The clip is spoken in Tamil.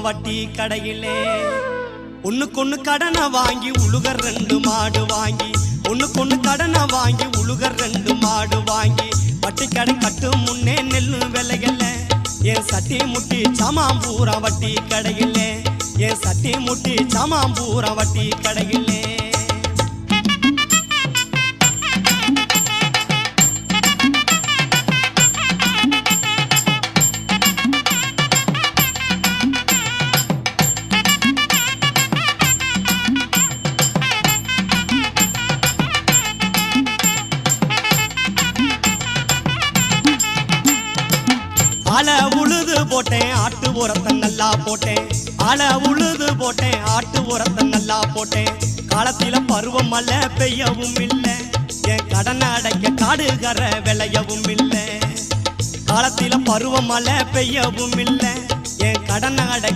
வட்டி கடையிலே ஒண்ணுக்கொண்ணு கடனை வாங்கி உழுகர் 2 மாடு வாங்கி ஒண்ணுக்கொண்ணு கடனை வாங்கி உழுகர் 2 மாடு வாங்கி வட்டி கடை கட்டும் முன்னே நெல்லு விலையில என் சட்டி முட்டி சாமாம்பூரா வட்டி கடையிலே என் சட்டி முட்டி சாமாம்பூரா வட்டி கடையிலே ஆள உழுது போட்டேன் ஆட்டு உரத்தை நல்லா போட்டேன் ஆள உழுது போட்டேன் ஆட்டு உரத்தை நல்லா போட்டேன் காலத்தில பருவம் மழை பெய்யவும் இல்லை என் கடனை அடைக்க காடுகர விளையவும் இல்லை காலத்தில பருவம் மழை பெய்யவும் இல்லை என் கடனை அடைக்க